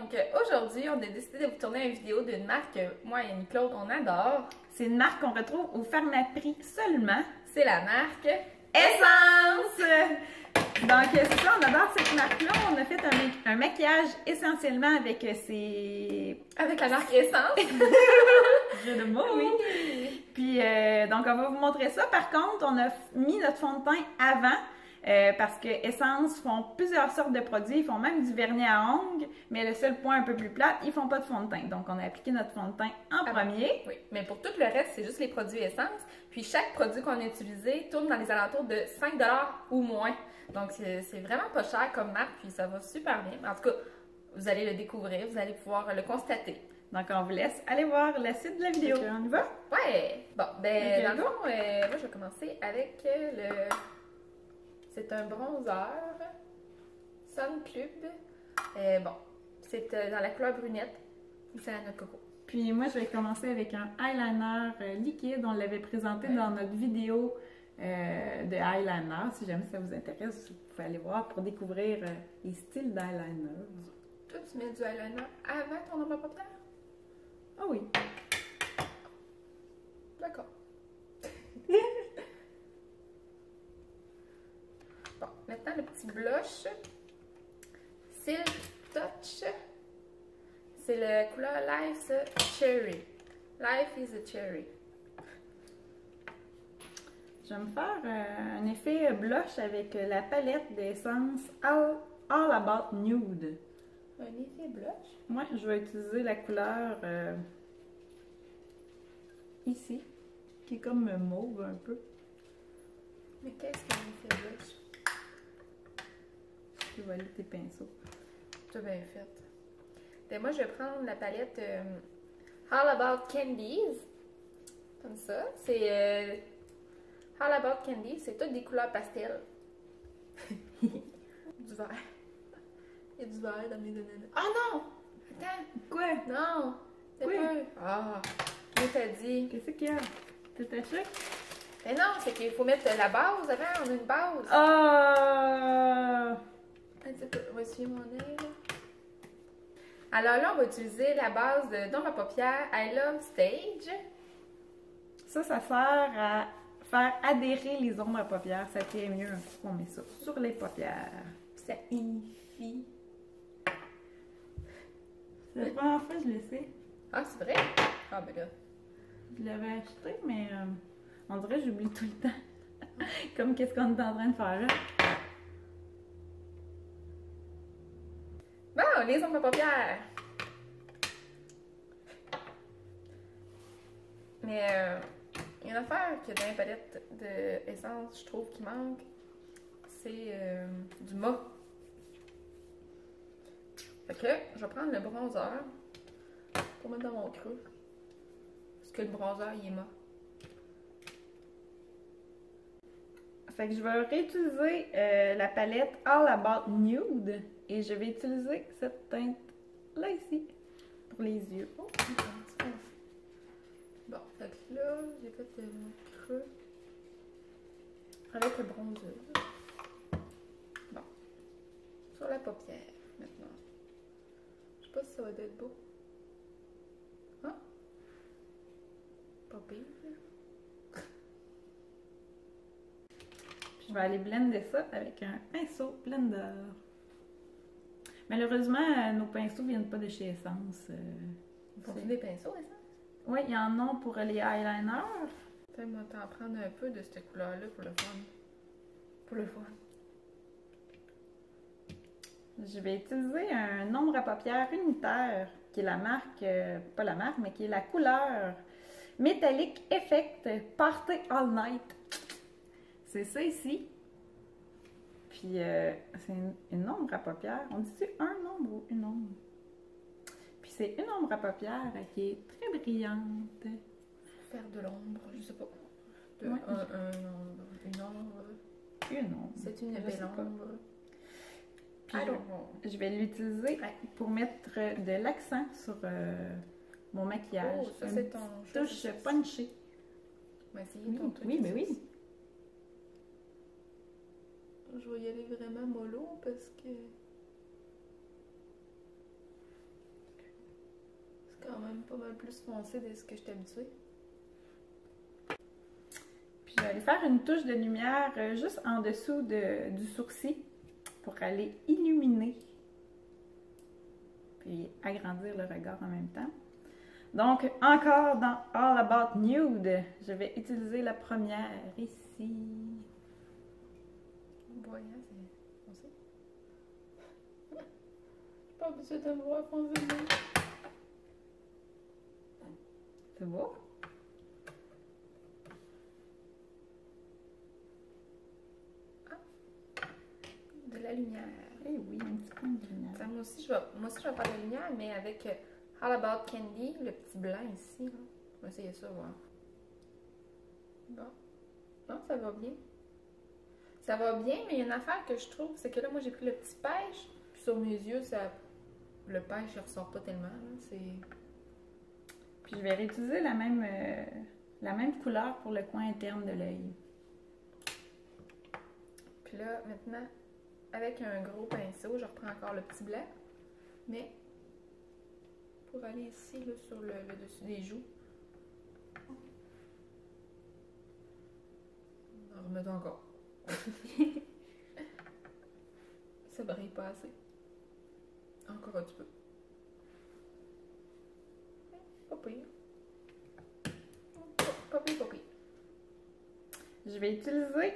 Donc aujourd'hui, on a décidé de vous tourner une vidéo d'une marque que moi et Annie-Claude, on adore. C'est une marque qu'on retrouve au Pharmaprix seulement. C'est la marque Essence! Donc c'est ça, on adore cette marque-là. On a fait un maquillage essentiellement avec Avec la marque Essence. Jeu de mots. Oui. Puis donc on va vous montrer ça. Par contre, on a mis notre fond de teint avant. Parce que Essence font plusieurs sortes de produits, ils font même du vernis à ongles, mais le seul point un peu plus plat, ils font pas de fond de teint. Donc on a appliqué notre fond de teint en premier. Oui, mais pour tout le reste, c'est juste les produits Essence. Puis chaque produit qu'on a utilisé tourne dans les alentours de 5 $ ou moins. Donc c'est vraiment pas cher comme marque, puis ça va super bien. En tout cas, vous allez le découvrir, vous allez pouvoir le constater. Donc on vous laisse aller voir la suite de la vidéo. On y va? Ouais! Bon, ben dans le fond, moi je vais commencer avec le... C'est un bronzer Sun Club. Bon, c'est dans la couleur brunette. C'est la noix de coco. Puis moi, je vais commencer avec un eyeliner liquide. On l'avait présenté dans notre vidéo de eyeliner. Si jamais ça vous intéresse, vous pouvez aller voir pour découvrir les styles d'eyeliner. Toi, tu mets du eyeliner avant ton ombre à paupières? Ah oui. D'accord. Bon, maintenant le petit blush Silk Touch. C'est la couleur Life's Cherry. Life is a Cherry. Je vais me faire un effet blush avec la palette d'essence All About Nude. Un effet blush? Moi, je vais utiliser la couleur ici, qui est comme mauve un peu. Mais qu'est-ce qu'un effet blush? Je vais aller tes pinceaux. Tu as bien fait. Ben moi, je vais prendre la palette All About Candies. Comme ça. C'est All About Candies. C'est toutes des couleurs pastel. Du vert. Il y a du vert dans mes données. Ah non! Attends! Quoi? Non! C'est Oui. peu! Ah! Je t'ai dit. Qu'est-ce qu'il y a? T'es attaché? Mais non, c'est qu'il faut mettre la base avant. On a une base. Ah! Un petit peu. On va essuyer mon nez, là. Alors là, on va utiliser la base d'ombre à paupières I Love Stage. Ça sert à faire adhérer les ombres à paupières. Ça tient mieux un coup qu'on met ça sur les paupières. Ça unifie. C'est la première fois que je le sais. Ah, c'est vrai? Ah, ben là. Je l'avais acheté, mais on dirait que j'oublie tout le temps. Comme qu'est-ce qu'on est en train de faire là. Bon, les ombres à paupières. Mais il y a une affaire que dans les palettes d'essence, je trouve, qui manque. C'est du mat. Fait que je vais prendre le bronzer pour mettre dans mon creux. Parce que le bronzer, il est mat. Fait que je vais réutiliser la palette All About Nude et je vais utiliser cette teinte-là ici pour les yeux. Oh, bon, fait que là, j'ai fait mon creux avec le bronzer. Bon, sur la paupière maintenant. Je sais pas si ça va être beau. Hein? Pas pire. Je vais aller blender ça avec un pinceau blender. Malheureusement, nos pinceaux ne viennent pas de chez Essence. Ils font des pinceaux, ça? Oui, il y en a pour les eyeliners. Moi t'en prendre un peu de cette couleur-là pour le fun. Pour le fun. Je vais utiliser un ombre à paupières unitaire, qui est la marque, pas la marque, mais qui est la couleur Metallic Effect Party All Night. C'est ça ici. Puis c'est une ombre à paupières. On dit-tu un ombre ou une ombre? Puis c'est une ombre à paupières qui est très brillante. Faire de l'ombre, je sais pas. De Ouais, une ombre. Une ombre. C'est une Je belle sais pas. ombre. Puis je vais l'utiliser pour mettre de l'accent sur mon maquillage. Oh, ça c'est ton touche punchée. On va essayer Oui, ton truc. oui, mais oui. Je vais y aller vraiment mollo parce que quand même pas mal plus foncé de ce que je suis habituée. Puis je vais aller faire une touche de lumière juste en dessous du sourcil pour aller illuminer. Puis agrandir le regard en même temps. Donc, encore dans All About Nude, je vais utiliser la première ici. Voyons, c'est foncé. Je suis pas habituée de me voir foncer de même. C'est beau? De la lumière. Eh oui, un petit peu de lumière. Ça, moi aussi, je vais faire de la lumière, mais avec All About Candy, le petit blanc ici. Là. Je vais essayer ça, voir. Bon. Non, ça va bien. Ça va bien, mais il y a une affaire que je trouve, c'est que là, moi, j'ai pris le petit pêche, puis sur mes yeux, le pêche, il ressort pas tellement. Puis je vais réutiliser la même couleur pour le coin interne de l'œil. Puis là, maintenant, avec un gros pinceau, je reprends encore le petit blanc, mais pour aller ici, là, sur le dessus des joues. On remet encore. Ça brille pas assez. Encore un petit peu. Pas pire. Pas pire, pas pire. Je vais utiliser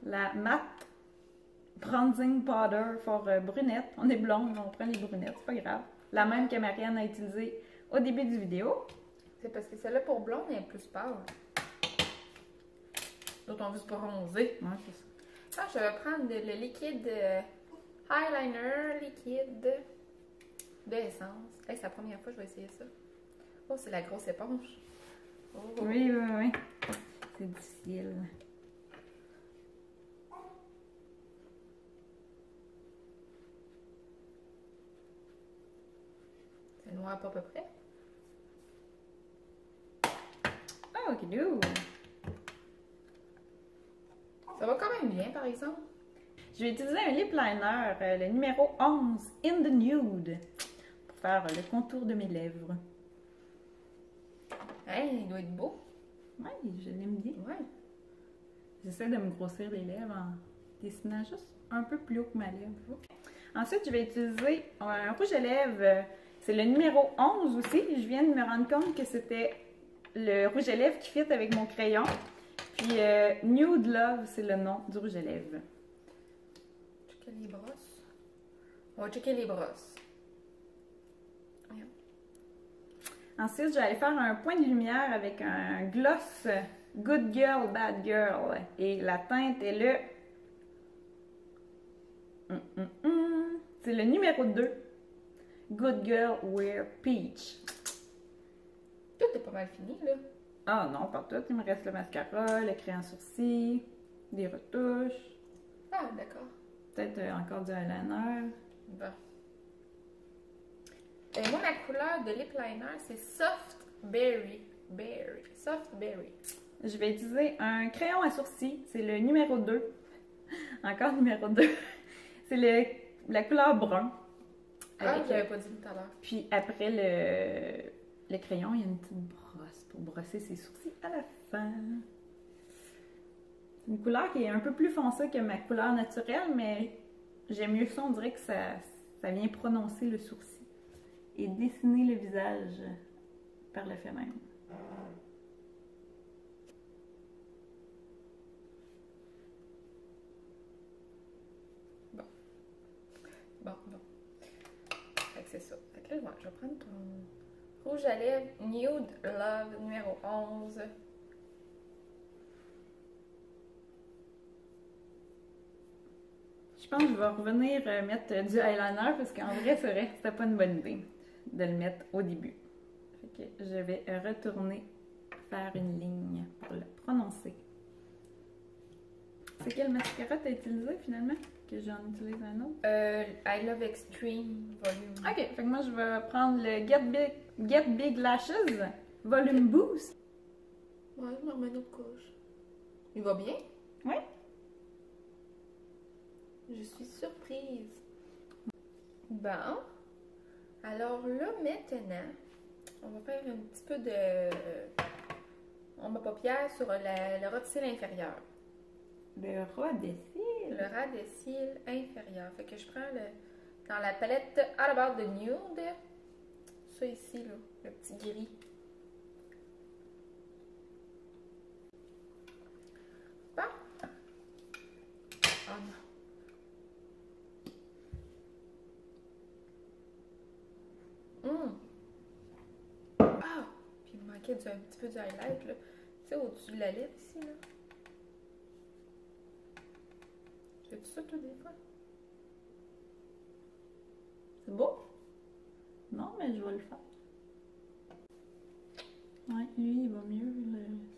la matte bronzing powder pour brunette. On est blonde, on prend les brunettes, c'est pas grave. La même que Marianne a utilisée au début du vidéo. C'est parce que celle-là pour blonde elle est plus pâle. L'autre on veut se bronzer. Ouais, c'est ça. Ah, je vais prendre le liquide eyeliner liquide de essence. Hey, c'est la première fois que je vais essayer ça. Oh, c'est la grosse éponge. Oh. Oui, oui, oui. C'est difficile. C'est noir pas à peu près. Oh, ok, do. Ça va quand même bien, par exemple. Je vais utiliser un lip liner, le numéro 11, In the Nude, pour faire le contour de mes lèvres. Hey, il doit être beau. Oui, je l'aime bien. Ouais. J'essaie de me grossir les lèvres en dessinant juste un peu plus haut que ma lèvre. Ensuite, je vais utiliser un rouge à lèvres. C'est le numéro 11 aussi. Je viens de me rendre compte que c'était le rouge à lèvres qui fit avec mon crayon. Puis Nude Love, c'est le nom du rouge à lèvres. Checker les brosses. On va checker les brosses. Voyons. Ensuite, je vais aller faire un point de lumière avec un gloss Good Girl, Bad Girl. Et la teinte est le... C'est le numéro 2. Good Girl Wear Peach. Tout est pas mal fini, là. Ah non, pas tout. Il me reste le mascara, le crayon sourcil, des retouches. Ah, d'accord. Peut-être encore du eyeliner. Bon. Moi, ma couleur de lip liner, c'est Soft Berry. Soft Berry. Je vais utiliser un crayon à sourcil. C'est le numéro 2. Encore numéro 2. C'est la couleur brun. Ah, j'avais pas dit tout à l'heure. Puis après le crayon, il y a une petite brosse pour brosser ses sourcils à la fin. C'est une couleur qui est un peu plus foncée que ma couleur naturelle, mais j'aime mieux ça. On dirait que ça vient prononcer le sourcil et dessiner le visage par le fait même. Bon. Fait que c'est ça. Fait que là, ouais, je vais prendre ton rouge à lèvres Nude Love numéro 11. Je pense que je vais revenir mettre du eyeliner parce qu'en vrai, c'est vrai, c'était pas une bonne idée de le mettre au début. Fait que je vais retourner faire une ligne pour le prononcer. C'est quel mascara t'as utilisé finalement? Que j'en utilise un autre? I Love Extreme Volume. Ok, fait que moi je vais prendre le Get Big Lashes Volume Boost. Ouais, je me remets une autre couche. Il va bien? Oui. Je suis surprise. Bon. Alors là, maintenant, on va faire un petit peu de ombre à paupières sur le ras de cils inférieur. Le ras des cils. Le ras des cils inférieur. Fait que je prends dans la palette All About the Nude, ça ici, là, le petit gris. Bon. Oh non. Ah! Puis il me manquait un petit peu du highlight, là. Tu sais, au-dessus de la lèvre, ici, là. Fais-tu ça, toi, des fois? C'est beau? Non, mais je vais le faire. Ouais, lui, il va mieux,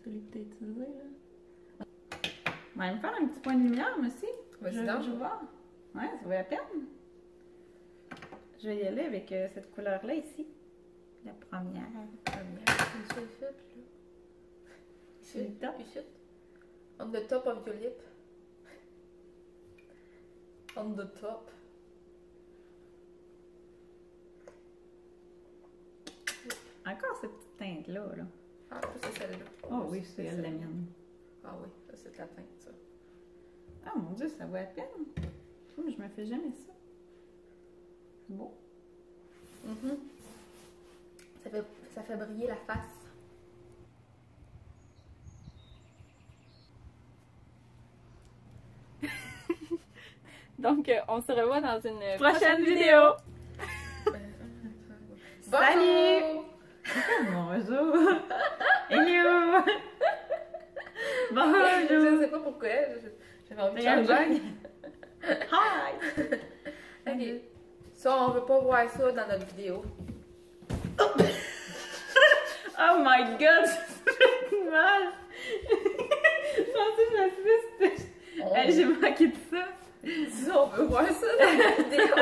celui que tu as utilisé, là. On va me faire un petit point de lumière, moi aussi. Vas-y Je vais voir. Ouais, ça vaut la peine. Je vais y aller avec cette couleur-là ici. La première. Ici, puis là. Ici, le top. Ici. On the top of your lip. On the top. Encore cette petite teinte-là, là. Ah, c'est celle-là. Oh oui, c'est elle, la mienne. Ah oui, ça c'est de la teinte, ça. Ah mon Dieu, ça vaut la peine. Je me fais jamais ça. C'est beau. Ça fait briller la face. Donc, on se revoit dans une Prochaine vidéo. Salut! Bonjour. Hello. Bonjour. Je sais pas pourquoi. J'avais envie de changer. Hi. Ok. Ça, on veut pas voir ça dans notre vidéo. Oh my god, c'est mal. Je pensais que la suite, j'ai manqué de ça. Ça, on veut voir ça dans la vidéo.